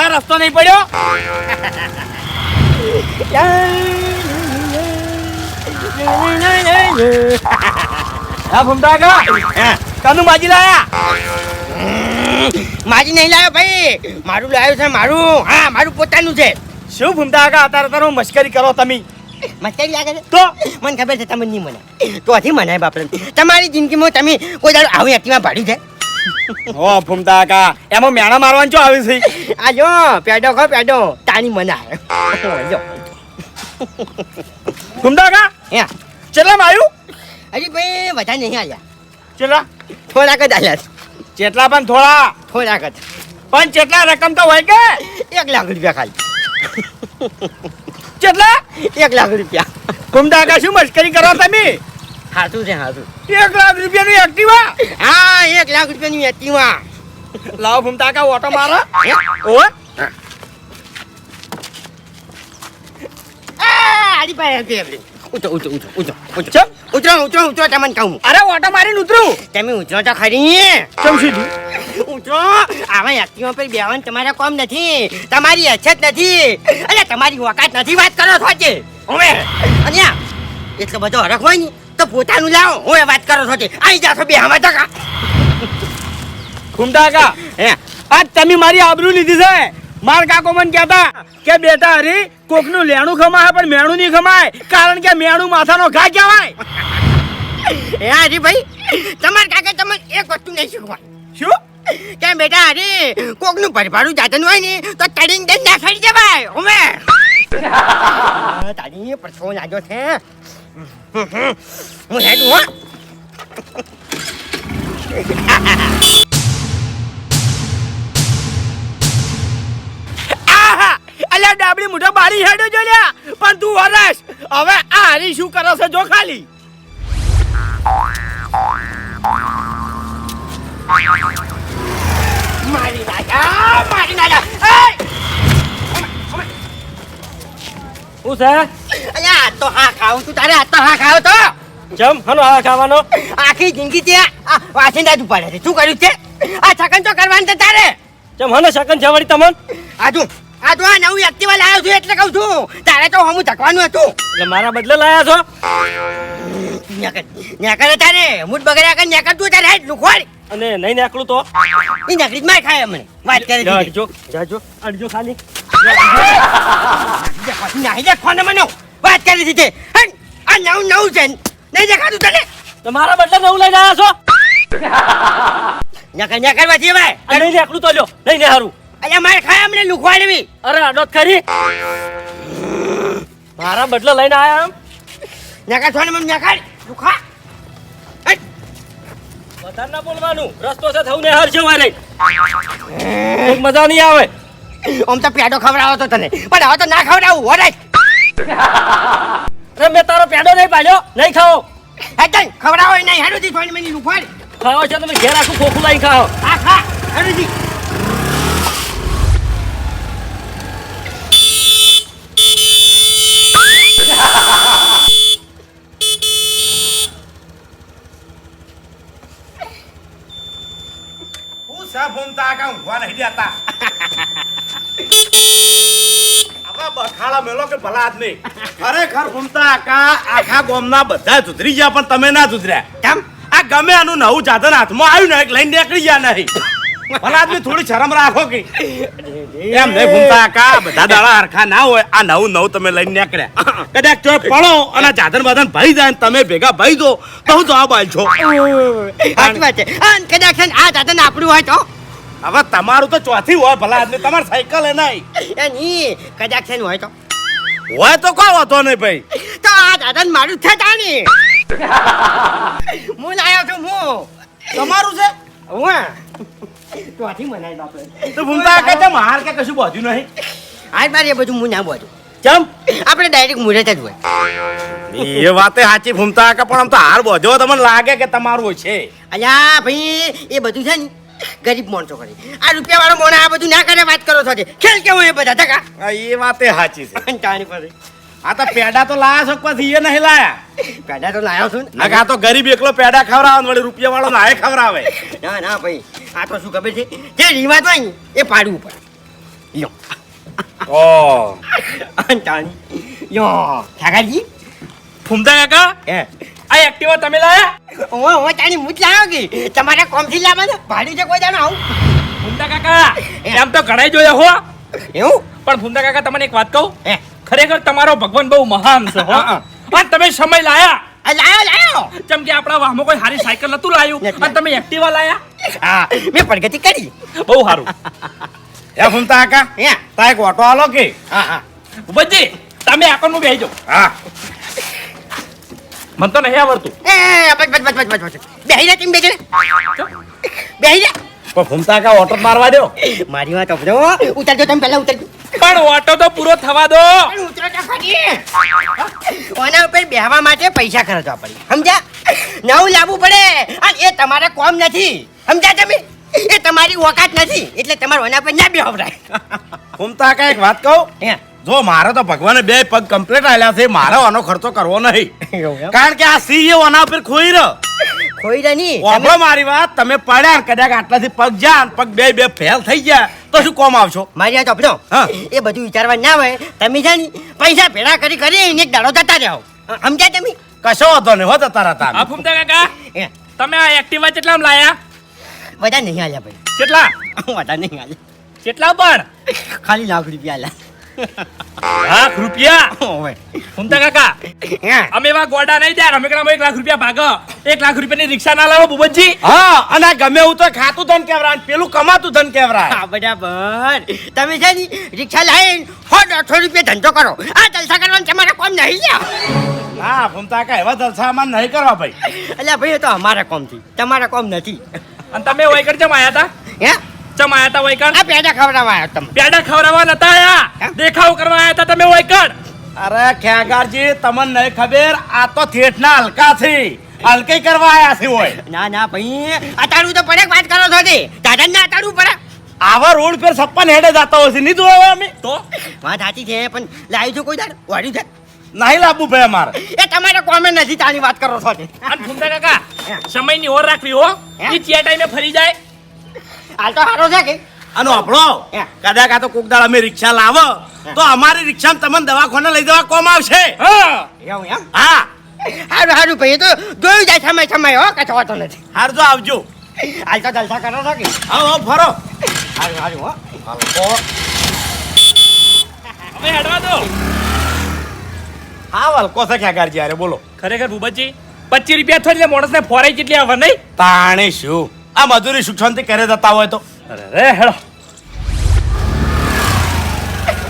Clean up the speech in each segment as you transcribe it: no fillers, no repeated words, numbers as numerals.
આ રસ્તો નહીં પડ્યો. હા ભૂમતા કાકા કાનું માજી લાયા? માજી નહીં લાવ્યો ભાઈ, મારું લાવ્યું છે. મારું, હા, મારું પોતાનું છે. શું ભૂમતા કાકા અત્યારે મસ્કરી કરો તમે? મસ્કરી લાગે છે તો મને ખબર છે તમે નહીં મને તો હજી મનાય બાપરે. તમારી જિંદગીમાં તમે કોઈ દાડો આવું એક્ટિવા ભાડ્યું છે? ઓ ભૂમતા કાકા એમાં મેણા મારવાનું શું આવે છે? આ જો પેડો ખો પેડો તાની મનાય. જો ભૂમતા કાકા હે કેટલામાં આવ્યું? હજી ભાઈ વધારે નહીં આવ્યા, કેટલા? થોડાક જ આવ્યા છે. જેટલા પણ થોડા થોડાક જ. પણ જેટલા રકમ તો હોય કે 1 લાખ રૂપિયા ખાલી. જેટલા 1 લાખ રૂપિયા. ભૂમતા કાકા શું મસ્કરી કરો તમે? હાથું છે હાથું. 1 લાખ રૂપિયાનું એક્ટિવા? હા 1 લાખ રૂપિયાની એક્ટિવા. લાવો ભૂમતા કાકા ઓટો મારો. ઓય આડી પાસે હતી. ઉતરો ઉતરો ઉતરો ઉતરો ઉતરો ચમ ઉતરો ઉતરો ઉતરો તમને કહું. અરે ઓટો મારીને ઉતરું. તમે ઉતરો તો ખરી. ચમ સીધું ઉતરો. આવા એક્ટિવા પર બેવાનું તમારા કામ નથી, તમારી અછત નથી, અરે તમારી ઓકાત નથી. વાત કરો છો છે હવે અને એટલો બધો હરખ હોય ને તો પોતાનું લાવો. હું વાત કરો છો છે આવી જાશો બે હવા ટકા. ભૂમતા કાકા હે આજ તમે મારી આબરૂ લીધી છે. માર કાકો મને કહેતા કે બેટા હરી કોકનું લેણું ખમાય પણ મેણું નહીં ખમાય, કારણ કે મેણું માથાનો ઘા કહેવાય. હે હરી ભાઈ, તમારા કાકા તમને એક વસ્તુ નહીં શીખવા. શું? કે બેટા હરી કોકનું ભરભારું જાતન હોય ને તો તડીને દઈ ના ખરી જવાય. હવે તારી પરસો લાગ્યો છે. હું હેડું હો. અલ્યા ડાબડી મોઢા બારી હેડો જો લ્યા, પણ તું વરસ હવે આ હરી શું કરે છે જો ખાલી. મારી નાખ્યા મારી નાખ્યા. શું છે? અલ્યા આ તો હા ખાવું તું તારે. આ તો હા ખાવ તો જમ હનો આ ખાવાનો. આખી જિંદગી ત્યાં વાંચીને જ ઉપાડે છે. શું કર્યું છે? આ છકન તો કરવાનું છે તારે. જમ હનો શકન છે વળી તમને? આ નવું એક્ટિવા લાવ્યો છું એટલે કહું છું. તારે તો હમું ધકવાનું હતું. એટલે મારા બદલે લાયા છો? નેકર તારે મૂડ બગડ્યા કર નેકર તું તારે હેડ લુખવાડ. અને નહીં નીકળું તો એ નકરી જ માર ખાય અમને. વાત કરે છે. અડજો જાજો અડજો ખાલી. નહીં દેખવાને મને વાત કરી દીધી. આ નવું છે નહીં દેખાતું તને? તો મારા બદલે નવું લઈને આવ્યા છો? નેકર વાંચી ભાઈ. આ નહીં નીકળું તો લ્યો નહીં ને હારું. અલ્યા માર ખાય અમને લુખવાડવી. અરે અડોત ખરી મારા બદલે લઈને આયા આમ. નેકર છોને મને નેકર લુખા. વધારે ના બોલવાનું, રસ્તો છે થવું ને હર છે વારે મજા નહીં આવે. આમ તો પેડો ખવડાવો તો તને, પણ હવે તો ના ખવડાવું. ઓરાય અરે મેં તારો પેડો નહીં પાડ્યો, નહીં ખાઓ. હેડન ખવડાવો નહીં. હેડુજી થોડી મને લુખવાડ. ખાઓ છે તમે ઘેર આખું ખોખું લઈને ખાઓ. હા ખા હેડુજી. ભૂમતા કાકા ઊંઘવા નહીં દેતા. આવા બખાડા મેલો કે ભલા આદમી. ખરેખર ભૂમતા કાકા આખા ગામના બધા સુધરી ગયા પણ તમે ના સુધર્યા. કેમ? આ ગમે આનું નવું સાધન હાથમાં આવ્યું ને લઈને નીકળી ગયા નહીં. ભલા આદમી થોડી શરમ રાખો કે એમ નહીં ભૂમતા કાકા બધા દાડા હરખા ના હોય. આ નવું તમે લઈને નીકળ્યા કદાચ જો પડો અને સાધન બાધન ભાઈ જાય ને તમે ભેગા ભાઈ દો તો હું જવાબ આલશો. સાચી વાત છે. કદાચ આ દાદા આપણું હોય તો હવે તમારું તો ચોથી હોય ભલા આદમી. તમારે સાયકલ એ નહીં એની કદાચ હોય તો હોય તો કોઈ વાતો નહીં ભાઈ. તો આ દાદા મારું છે તાની. હું લાયો છું હું. તમારું છે હું ચોથી મનાય બાપરે. તો ભૂમતા કાકા માર કે કશું બોધ્યું નહીં. આજ બાર એ બધું હું ના બોલું. ચમ આપણે ડાયરેક્ટ મુહૂર્ત જ હોય. એ વાતે સાચી ભૂમતા કાકા પણ આમ તો હાર બોધ્યો તમને લાગે કે તમારું છે. અલ્યા ભાઈ એ બધું છે ને ગરીબ માણસો કરે. આ રૂપિયા વાળો મોણા આ બધું ના કરે. વાત કરો છો ખેલ કેવું એ બધા ટકા. એ વાતે સાચી છે. તાણી પર આ તો પેડા તો લાયા છો પછી એ નહીં લાયા. પેડા તો લાયો છું ને. આ તો ગરીબ એકલો પેડા ખવડાવે વળી રૂપિયા વાળો નાય ખવડાવે. ના ના ભાઈ આ તો શું ખબર છે જે રિવાજ હોય ને એ પાડવું પડે. યો ઓ અંતાણી યો ઠાકાજી ફૂમતા કાકા હે આ એક્ટિવા તમે લાયા ઓ તાણી મુજ લાવ્યો કે તમારા કોમથી લાવવાનો ભાડું છે કોઈ દાણો આવું ફૂમતા કાકા એમ તો ઘણાય જોયા હો એવું પણ ફૂમતા કાકા તમને એક વાત કહું હે ખરેખર તમારો ભગવાન બહુ મહાન છે હો હા. અને તમે સમય લાયા લાયો જેમ કે આપણા વાહમાં કોઈ હારી સાયકલ નતું લાયું નથી. અને તમે એક્ટિવા લાયા હા મેં પ્રગતિ કરી બહુ સારું એ ફૂમતા કાકા હે તા એક ઓટો આલો કે હા હા ઉબજી તમે આકોનું બેહી હા મને તો નહીં આવડતું એ બસ બેહી જા ટીમ બેહી બેહી જા પણ ફૂમતા કાકા ઓટો મારવા દો મારી વાત સાંભળો ઉતરજો તમે પહેલા ઉતરજો પણ ઓટો તો પૂરો થવા દો પણ ઉતરો તો ખરી ઓના ઉપર બેહવા માટે પૈસા ખર્ચવા પડે સમજ્યા નવું લાવવું પડે અને એ તમારે કોમ નથી સમજ્યા તમે એ તમારી ઓકાત નથી એટલે તમારે ઓના પર ના બેહવરાય ફૂમતા કાકા એક વાત કહું હે જો મારે તો ભગવાને બે પગ કમ્પ્લીટ આલ્યા છે મારે આનો ખર્ચો કરવો નહીં કારણ કે આ સી ઓના ઉપર ખોઈ રહ્યો કોઈ નહીં વાપરો મારી વાત તમે પડ્યા ને કદાચ આટલાથી પગ જા ને પગ બે ફેલ થઈ ગયા તો શું કોમ આવશો મારી વાત સાંભળો હા. એ બધું વિચારવા ના હોય તમે છે ને પૈસા ભેળા કરી એક દાડો જતા જાઓ સમજ્યા તમે કશો વાંધો નહીં હો જતા રહેતા આ ફૂમતા કાકા હે તમે આ એક્ટિવા કેટલામ લાયા બધા નહીં હાલ્યા ભાઈ કેટલા બધા નહીં હાલ્યા કેટલા પણ ખાલી લાખ રૂપિયા હાલ્યા લાખ રૂપિયા ઓવે ફૂમતા કાકા હે અમે એવા ગોડા નહીં દ્યા અમે કરામ 1 લાખ રૂપિયા ભાગો 1 લાખ રૂપિયાની રિક્ષા ના લાવો બુબજી હા અને આ ગમે એવું તો ખાતું ધન કેવરાય ને પેલું કમાતું ધન કેવરાય હા બરાબર તમે છે ને રિક્ષા લાવીને 100 રૂપિયા ધંધો કરો આ જલસા કરવાનું તમારે કોમ નહીં લ્યા હા ફૂમતા કાકા એવા જલસામાં નહીં કરવા ભાઈ અલ્યા ભાઈ એ તો અમારા કોમ થી તમારા કોમ નથી અને તમે વૈકણ ચમ આયા તા હે ચમ આયા તા વૈકણ આ પેડા ખવડાવવા આવ્યો તમે પેડા ખવડાવવા નતા આયા હે? દેખાવ કરવા આયા તા તમે વૈકણ અરે ખેગારજી તમને નહીં ખબર આ તો થેઠના હલકા છે હલકી કરવા આયા છે હોય ના ના ભાઈ અતાડું તો પડે વાત કરો છો તે દાદા ના અતાડું પડે આવા રોડ પર સપ્પન હેડે જતા હોય છે નહીં જોયા અમે તો વાત સાચી છે પણ લાવી છો કોઈ દાડ વાડ્યું છે નહીં લાવવું ભાઈ અમારે એ તમારે કોમે નથી તાની વાત કરો છો તે અને ફૂમતા કાકા સમયની ઓર રાખવી હો હે? ઈ ચિયા ટાઈમે ફરી જાય હાલ તો સારો છે કે આનો આપણો હે. કદાચ આ તો કોક દાડ અમે રિક્ષા લાવો તો અમારી રિક્ષામાં તમને દવાખાને લઈ જવા કોમ આવશે હા એવું એમ હા સારું સારું ભાઈ એ તો જોયું જાય સમય સમય હો કશો વાતો નથી હારજો આવજો હાલ તો જલસા કરો છો કે આવો આવો ફરો સારું સારું હો હવે હેડવા દો હા વલકો છે ખેગારજી અરે બોલો ખરેખર બુબજી 25 રૂપિયા થોડી દે માણસને ફોરાઈ કેટલી આવે નહીં તાણે શું આ મજૂરી સુખ શાંતિ કરે જતા હોય તો અરે હેડો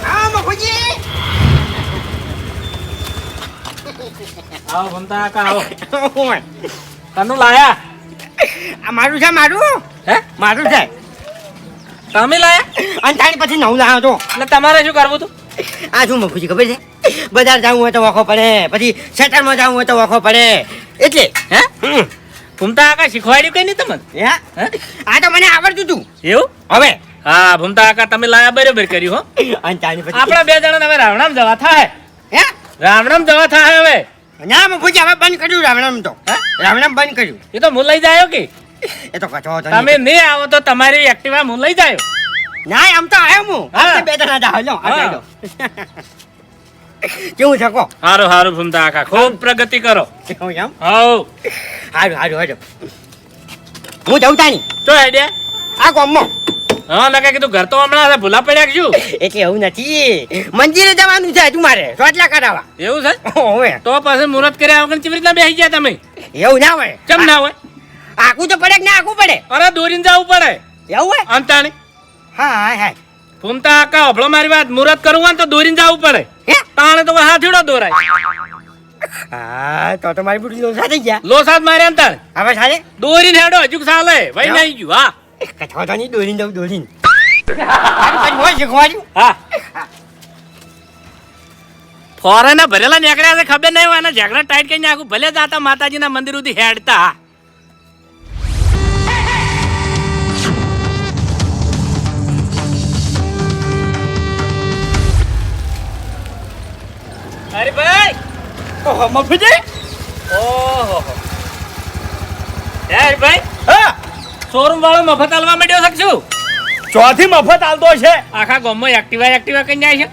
આ મફુજી આવો ફૂમતા કાકા આવો તનું લાયા આ મારું છે મારું હે મારું છે તમે લાયા અને તારી પછી નવું લાવ્યો તો એટલે તમારે શું કરવું હતું આ શું મફુજી ખબર છે બજાર જવું હોય તો વખો પડે પછી સેટરમાં જવું હોય તો વખો પડે એટલે હે ફૂમતા કાકા શીખવાડ્યું કઈ નહીં તમને હે હે આ તો મને આવડતું હતું એવું હવે હા ભૂમતા કાકા તમે લાયા બરોબર કર્યું હો અને તારી પછી આપણા બે જણા હવે રાવણામ જવા થાય હે રાવણામ જવા થાય હવે ના મફુજી હવે બંધ કર્યું રાવણામ તો હે? રાવણામ બંધ કર્યું એ તો હું લઈ જાયો કે એ તો કચો હતો તમે નહીં આવો તો તમારી એક્ટિવા હું લઈ જાયો ના આમ તો આવ્યો હું હા. આમ તો બે જણા જાવ લો આ હા. બેઠો. કેવું છે કો હારું હારું ભૂમતા કાકા ખૂબ પ્રગતિ કરો કેવું એમ હવ હારું હારું હારું હું જઉં તાની તો આઈડિયા આ ગામમાં હા લગે કીધું ઘર તો હમણાં હવે ભૂલા પડ્યા કે શું એટલે એવું નથી મંદિરે જવાનું છે હજુ મારે રોટલા કરાવવા એવું છે ઓવે તો પછી મુહૂર્ત કર્યા વગર કેવી રીતના બેસી ગયા તમે એવું ના હોય કેમ ના હોય આખું તો પડે કે ના આખું પડે અરે દોરીને જવું પડે એવું હોય અંતાણી હા હા હા ફૂમતા કાકા અભળો મારી વાત મુહૂર્ત કરવું હોય ને તો દોરીને જવું પડે હે? તાણે તો હાથીડો દોરાય હા તો મારી બુડી લોસા થઈ ગયા લોસાદ મારે અંતાણે હવે સારે દોરીને હેડો હજુ ચાલે વઈ નહીં ગયું હા કથા તો નહીં દોરીને જવું દોરીને હોય શીખવાડ્યું હા ફોરેના ભરેલા નીકળ્યા છે ખબર નહીં હોય એના ઝઘડા ટાઈટ કરીને આખું ભલે જાતા માતાજીના મંદિર સુધી હેડતા અરે ભાઈ ઓહો મફુજી ઓહો હે ભાઈ હા શોરૂમ વાળો મફત આલવા માંડ્યો શકશું ચોથી મફત આલતો છે આખા ગામમાં એક્ટિવા કઈ જાય છે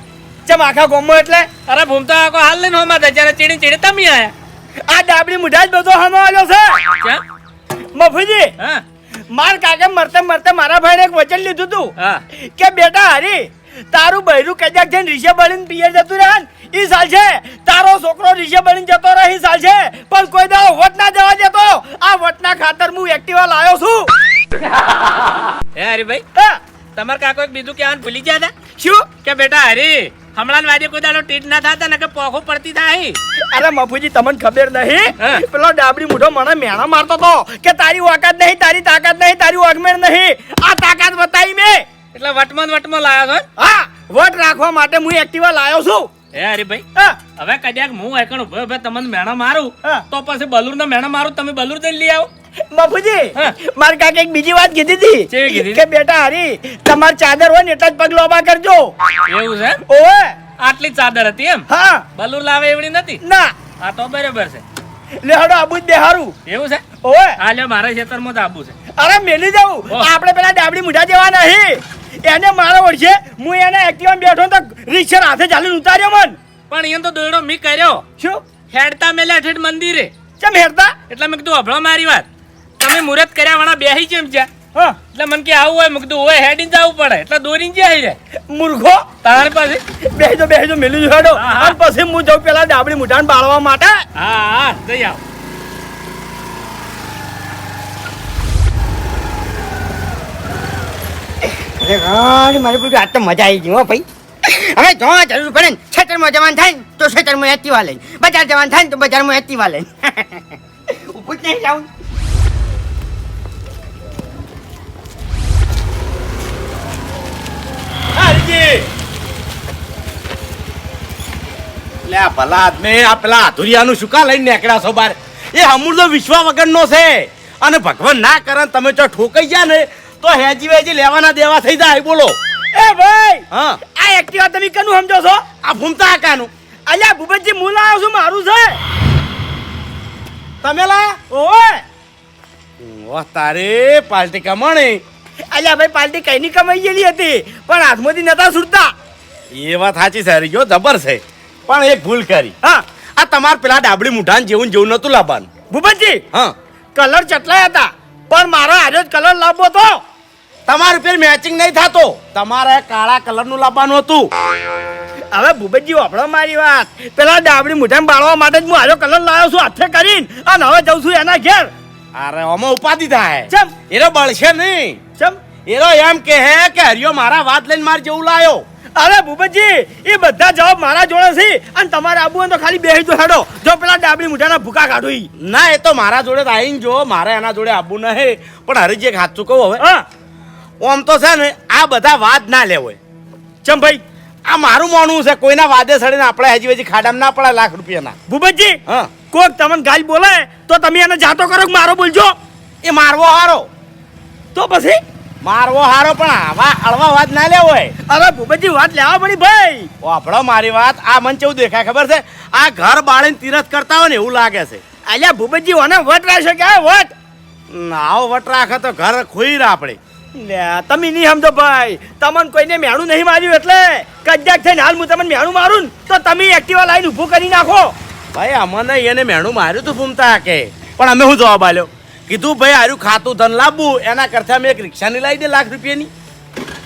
ચમ આખા ગામમાં એટલે અરે ભૂમતો આખો હાલ લઈને હોમાં હતા જ્યારે ચીડી તમે આયા આ ડાબડી મુઢા જ બધો હમો આવ્યો છે ક્યાં મફુજી હા માર કાકે મરતે મરતે મારા ભાઈને એક વચન લીધું તું હા કે બેટા હરી તારું બૈરું કદાચ જઈને રીશે બળીને પિયર જતું રહે ને ઈ સાલ છે તારો છોકરો રીશે બળીને જતો રહે ઈ સાલ છે પણ કોઈ દાડો વટ ના જવા દેતો આ વટના ખાતર હું એક્ટિવા લાયો છું હે હરીભાઈ હા, તમાર કાકો એક બીજું કહેવાનું ભૂલી ગયા હતા શું કે બેટા હરી હમણાં વાજે કોઈ દાડો ટીટ ના થતા ને કે પોખો પડતી થાય અરે મફુજી તમને ખબર નહીં હા. પેલો ડાબડી મુઢો મને મેણા મારતો તો કે તારી ઓકાત નહીં તારી તાકાત નહીં તારી ઓગમેર નહીં આ તાકાત બતાવી મેં એટલે વટમાં લાયો છો હા વટ રાખવા માટે હું એક્ટિવા લાયો છું હે હરીભાઈ હા, હવે કદાચ હું એકણ ઉભો તમને મેણા મારું હા. તો પછી બલૂર ને મેણા મારું તમે બલૂર દઈને લઈ આવો મફુજી હા. માર કાકે એક બીજી વાત કીધી હતી કેવી કીધી? કે બેટા હરી તમાર ચાદર હોય ને એટલા જ પગ લોબા કરજો એવું છે ઓએ આટલી જ ચાદર હતી એમ હા બલૂર લાવે એવડી નથી ના આ તો બરાબર છે લેહડો આબુ જ બેહારું એવું છે ઓએ હા લ્યો મારા ખેતરમાં જ આબુ છે અરે મેલી જાઉં ઓહ. આપણે પેલા ડાબડી મુઢા જેવા નહીં એને મારો વળશે હું એના એક્ટિવા બેઠો તો રિક્ષા હાથે ચાલીને ઉતાર્યો મન પણ અહીંયા તો દોડો મી કર્યો શું હેડતા મેલ્યા ઠેઠ મંદિરે ચમ હેરતા એટલે મેં કીધું અભળો મારી વાત તમે મુહૂર્ત કર્યા વાળા બેહી છે એમ છે હા એટલે મને કે આવું હોય મેં કીધું હોય હેડીને જવું પડે એટલે દોરીને જાય જાય મૂર્ખો તાર પાસે બેહજો મેલી જો હેડો હા, હા. અને પછી હું જાઉં પેલા ડાબડી મુઢાને બાળવા માટે હા જઈ આવ અરે રાજ મારી પૂરી આજ તો મજા આવી ગઈ હો ભાઈ હવે જો જરૂર પડે ને ખેતરમાં જવાનું થાય ને તો ખેતરમાં એક્ટિવા લઈને બજાર જવાનું થાય ને તો બજારમાં એક્ટિવા લઈને ઉપર જ નહીં જાઉં હરજી લે આ ભલા આદમી આ પેલા આધુરિયાનું શું કા લઈને નીકળ્યા છો બાર એ અમૂર્તો વિશ્વા વગરનો છે અને ભગવાન ના કરે ને તમે જો ઠોકાઈ ગયા ને તો હેજી વેજી લેવાના દેવા થઈ જાય બોલો એ ભાઈ હા આ એક્ટિવા તમે કનું સમજો છો આ ફૂમતા આકાનું અલ્યા ભૂપતજી હું લાવ્યો છું મારું છે તમે લાયા ઓએ વાહ તારે પાર્ટી કમાણી અલ્યા ભાઈ પાર્ટી કઈની કમાઈ ગયેલી હતી પણ હાથમાંથી નતા છૂટતા એ વાત સાચી છે હરીજો જબર છે પણ એક ભૂલ કરી હા આ તમાર પેલા ડાબડી મુઠાન જેવું ને જેવું નતું લાવવાનું ભૂપતજી હા કલર ચટલાય હતા પણ મારો આજો જ કલર લાવવો તો તમારું પેર મેચિંગ નહીં થતો તમારે કાળા કલરનું લાવવાનું હતું હવે ભૂપતજી વાપરો મારી વાત પેલા ડાબડી મુઠાને બાળવા માટે જ હું આજો કલર લાવ્યો છું હાથે કરીને અને હવે જઉં છું એના ઘેર અરે આમાં ઉપાધિ થાય ચમ એનો બળશે નહીં ચમ એનો એમ કે હે કે હરિયો મારા વાત લઈને માર જેવું લાયો અરે ભૂપતજી એ બધા જવાબ મારા જોડે છે અને તમારે આબુ હોય તો ખાલી બેસી જો હેડો જો પેલા ડાબડી મુઠાના ભૂકા કાઢો ઈ ના એ તો મારા જોડે જ આવીને જો મારે એના જોડે આવવું નહીં પણ હરીજી એક સાચું કહું હવે હા આમ તો છે ને આ બધા વાત ના લેવો ચમ ભાઈ આ મારું માનવું છે કોઈના વાદે સડીને આપણે હજી હજી ખાડામાં ના પડે લાખ રૂપિયાના ભૂપતજી હા કોક તમને ગાલ બોલે તો તમે એને જાતો કરો કે મારો બોલજો એ મારવો હારો તો પછી મારવો હારો પણ આવા હળવા વાત ના લેવો હોય અરે ભૂપતજી વાત લેવા પડી ભાઈ વાપડો મારી વાત આ મન કેવું દેખાય ખબર છે આ ઘર બાળીને તીરથ કરતા હોય ને એવું લાગે છે અલ્યા ભૂપતજી ઓને વટ રહેશે કે વટ આવો વટ રાખે તો ઘર ખોઈ રહ્યા આપણે લે તમે નહીં સમજો ભાઈ તમને કોઈને મેણું નહીં માર્યું એટલે કદાચ થઈને હાલ હું તમને મેણું મારું ને તો તમે એક્ટિવા લાઈન ઊભું કરી નાખો ભાઈ અમને એને મેણું માર્યું તું ફૂમતા કે પણ અમે શું જવાબ આલ્યો કીધું ભાઈ આર્યું ખાતું ધન લાવવું એના કરતા અમે એક રિક્ષાની લાવી દે લાખ રૂપિયાની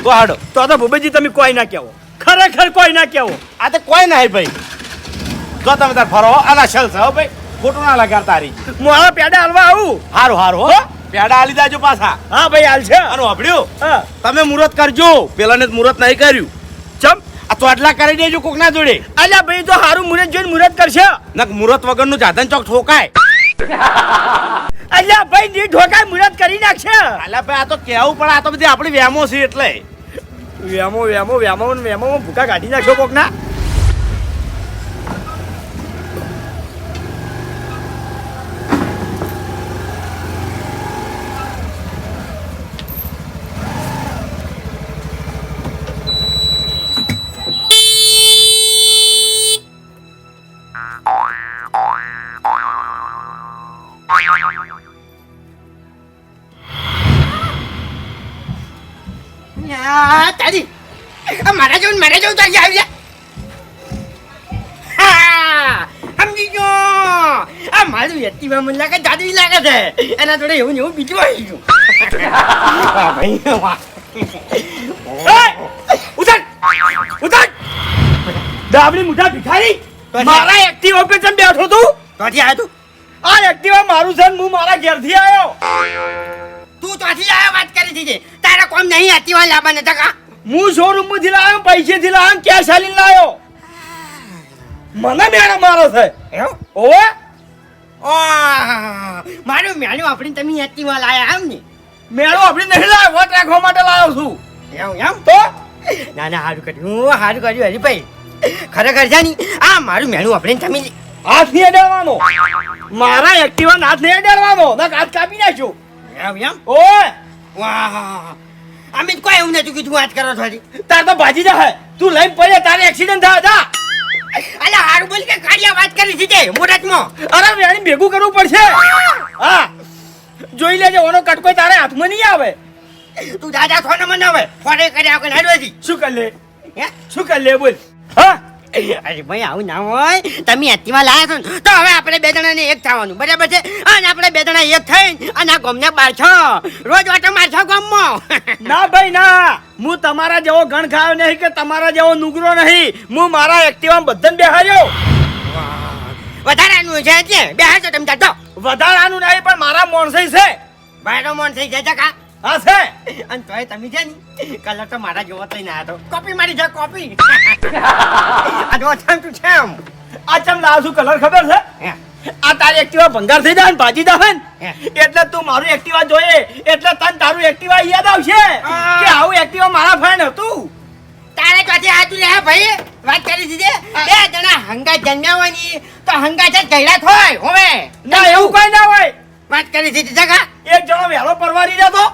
તો હાડો તો ભૂપતજી તમે કોઈ ના કહેવો ખરેખર કોઈ ના કહેવો આ તો કોઈ નહીં ભાઈ જો તમે તાર ફરો આના શલ છે હો ભાઈ ખોટું ના લગાડ તારી મારા પેડા હાલવા આવું હારું હારું હો પેડા આલી દાજો પાછા હા ભાઈ હાલ છે અને વાપડ્યું હા તમે મુહૂર્ત કરજો પેલાને જ મુહૂર્ત નહીં કર્યું ચમ આ ચોટલા કરી દેજો કોક ના જોડે અલ્યા ભાઈ તો હારું મુહૂર્ત જોઈને મુહૂર્ત કરશે નક મુહૂર્ત વગરનું જાધન ચોક ઠોકાય અલ્યા ભાઈ ની ઢોકાય મુહૂર્ત કરી નાખશે અલ્યા ભાઈ આ તો કેવું પણ આ તો બધી આપણી વ્યામો છે એટલે વેમો ભૂકા કાઢી નાખશો કોક ના મારા જેવું તો અહીંયા આવી જા. હા, સમજી ગયો. આ મારું એક્ટિવા મને લાગે જાદુઈ લાગે છે. એના જોડે એવું ને એવું બીજું આવી ગયું. વાહ ભાઈ વાહ. ઉતર ઉતર ડાબલી મુઠા ભિખારી મારા એક્ટિવા પર ચમ બેઠો તું તોથી આવ્યો તું? આ એક્ટિવા મારું છે ને હું મારા ઘેરથી આવ્યો તું તોથી આવ્યો વાત કરી દીધી. તારા કોમ નહીં એક્ટિવા લાવવાના ટકા. હું શોરૂમ માંથી લાવ્યો પૈસેથી લાવ્યો કેશ આલીને લાવ્યો મને મેળા મારો છે એવું? ઓવે મારું મેળું આપણે તમે એક્ટિવા લાયા એમ ને? મેળો આપણે નહીં લાવ્યો વોટ રાખવા માટે લાવ્યો છું એવું એમ? તો ના ના સારું કર્યું હરીભાઈ. ખરેખર છે ને આ મારું મેળું આપણે તમે હાથ નહીં અડાડવાનો મારા એક્ટિવા હાથ નહીં અડાડવાનો ના હાથ કાપી નાખ્યો એવું એમ? ઓવે વાહ, અમે તો કોઈ એવું નથી કીધું વાત કરો થોડી. તાર તો ભાજી જા તું લઈને પડે તારે એક્સિડન્ટ થાય જા અલા હારું બોલ કે કાઢિયા વાત કરી દીધી મોઢામાં. અરે વેણી ભેગું કરવું પડશે હા જોઈ લેજે ઓનો કટકો તારે હાથમાં નહીં આવે તું દાદા થોને મને હવે ફોડે કર્યા વગર હેડવેથી. શું કરી લે હે? શું કરી લે બોલ હા અરે ભાઈ આવું ના હોય. તમે એક્ટિવા લાયા છો ને તો હવે આપણે બે જણાને એક થવાનું બરાબર છે. અને આપણે બે જણા એક થઈને અને આ ગામને બાર છો રોજ વાટો મારશો ગામમાં. ના ભાઈ ના હું તમારા જેવો ગણ ખાયો નહીં કે તમારા જેવો નુગરો નહીં હું મારા એક્ટિવા બધાને બેહાર્યો વધારાનું છે એટલે બેહાડજો તમે જાતો. વધારાનું નહીં પણ મારા મોણસઈ છે બાયરો મોન થઈ જાય કા. હા છે અને તોય તમે છે ને કલર તો મારા જેવો થઈ ના હતો. કોપી મારી છે કોપી. આ જો છમ તું છમ. આ ચમ લાવ છું કલર ખબર છે હે આ તારી એક્ટિવા ભંગાર થઈ જાય ને ભાજી જાય ને હે. એટલે તું મારું એક્ટિવા જોઈએ એટલે તને તારું એક્ટિવા યાદ આવશે કે આવું એક્ટિવા મારા ફ્રેન્ડ હતું તારે કાથી આતું લે ભાઈ વાત કરી દીધી. બે જણા હંગા જન્મ્યા હોય ની તો હંગા છે ગયડા થોય હોવે. ના એવું કઈ ના હોય વાત કરી દીધી જગા. એક જણો વહેલો પરવારી જતો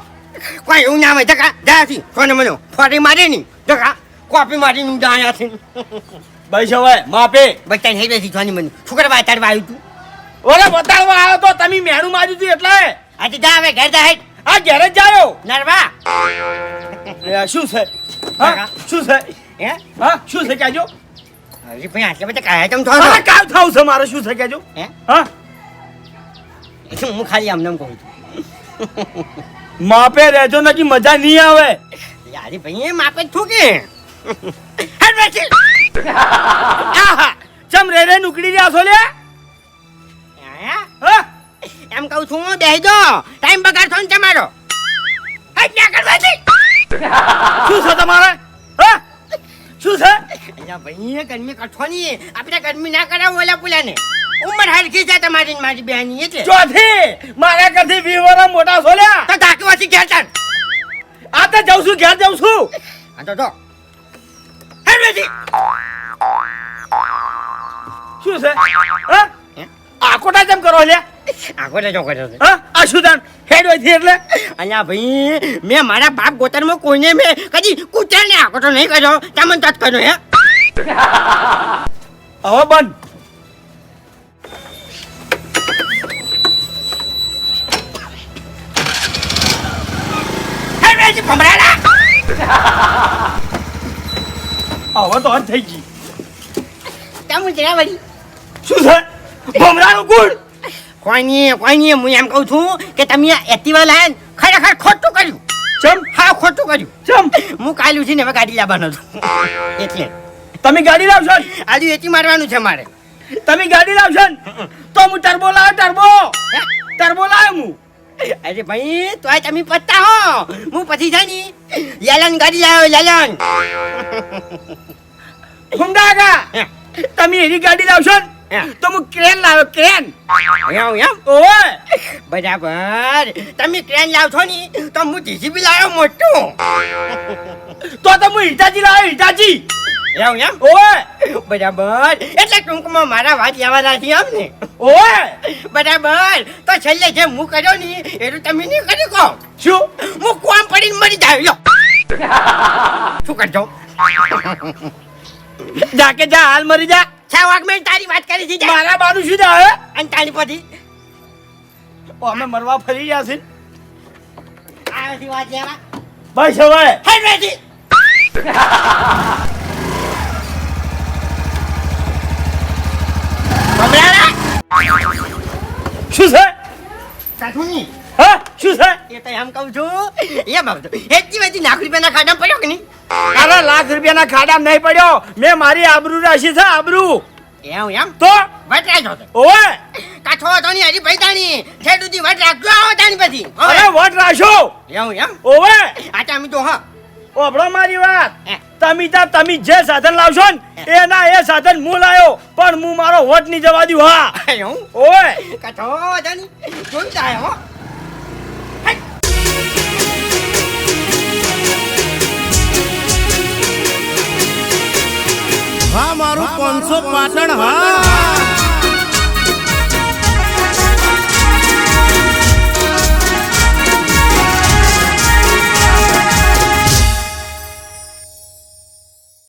કોઈ એવું ના હોય જગા. જાથી કોને મનો ફોડી મારી ની જગા કોપી મારી નું જાયા છે. ભાઈ સવાય માપે બચ્ચા હેડે થી જોની મને શુક્ર બાતાડવા આવ્યું તું. ઓલે બતાડવા આવ્યો તો તમે મેણું માર્યું હતું એટલે આજે જા હવે ઘર જા હેડ આ ઘેર જ જાયો નરવા. શું છે હા શું છે હે હા શું છે કહેજો હજી ભાઈ આટલા બધા કાયા તમ હા થોડો. કામ થાવ છે મારે શું છે કહેજો હે હા હું ખાલી આમ નામ કહું છું. માપે રહેજો નકી મજા નહીં આવે યારી ભાઈ એમ આપે થૂકે. હેડ બેસી. આહા ચમ રે નુકડી રહ્યા છો લે આયા? હા એમ કહું છું દે દો ટાઈમ બગાડ છો ને તમારો. હેડ ના કરવાથી. શું છે તમારે હા શું છે અલ્યા ભાઈ ગરમી કઠવાની આપણે ગરમી ના કરાવો ઓલા પુલાને. ઉંમર હરખી છે તમારી ને મારી બેની એટલે. ચોથી મારા કરતી 20 વર્ષ મોટા છો લ્યા તો ધાકવાથી ઘેર ચાલ. આ તો જાઉં છું ઘેર જાઉં છું આ તો જો હેડ બેસી. શું છે હા આકોટા કેમ કરો લે આગળ જો કર્યો છે. હા આ શું તાન હેડ હોય થી એટલે અલ્યા ભાઈ મેં મારા બાપ ગોતરમાં કોઈને મેં કદી કૂતરાને આગળ નહીં કર્યો તમને તત કર્યો હે. હવે બંધ હેડ બેસી ભમરાડા. હવે તો હદ થઈ ગઈ તમે જરા વળી શું છે ભમરાનું ગુણ કોઈ નહીં હું એમ કહું છું કે તમે આ એક્ટિવા લાયા ને ખરેખર ખોટું કર્યું. ચમ હા ખોટું કર્યું. ચમ હું કાલ ઉઠીને હવે ગાડી લાવવાનો છું એટલે તમે ગાડી લાવશો ને? આજુ એથી મારવાનું છે મારે. તમે ગાડી લાવશો ને? તો હું ટર્બો લાવ્યો ટર્બો લાવ્યો હું અરે ભાઈ તોય તમે પત્તા હો હું પછી છે ને લેલન ગાડી લાવ્યો લેલન. હુંડાગા હે. તમે એની ગાડી લાવશો ને હે. તો હું ક્રેન લાવ્યો ક્રેન એમ ઓય બરાબર તમે ટ્રેન લાવશો ને તો હું જીસીબી લાવ્યો મોટું. તો હું હિટાચી લાવ્યો હિટાચી એમ ઓય બરાબર એટલે ટૂંકમાં મારા વાત લેવાના છે એમ ને. ઓય બરાબર તો છેલ્લે જે હું કર્યો ને એટલું તમે નહીં કરી કહો. શું હું કોમ પડીને મરી જાવ શું કરજો. જા કે જા હાલ મરી જા 6 વાગ મેં તારી વાત કરી દીધી મારા બાનું શું જાય અને તારી પછી અમે મરવા ફરી ગયા છે આ વાત લેવા ભાઈ સવાય હેડ બેસી. શું છે કાઠુની હા શું છે એ તો એમ કહું છું એ બાબતો એટલી બધી લાખ રૂપિયાના ખાડા પડ્યો કે નહીં અરે લાખ રૂપિયાના ખાડામાં નહીં પડ્યો મેં મારી આબરૂ રાશી છે આબરૂ એમ તો વટરાજ હતો ઓવે કાઠો હતો ની હરી ભાઈતાની છેડુથી વટ રાખજો આવો તાની પછી અરે વોટ રાશો એમ ઓવે આ તમે તો હા ઓભળો મારી વાત હે. તમે જે સાધન લાવશો ને એના એ સાધન હું લાયો પણ હું મારો વોટ ની જવા દઉં હા એવું ઓવે કાઠો હતો ની જોઈ જાય હો હા મારું 500 પાટણ હા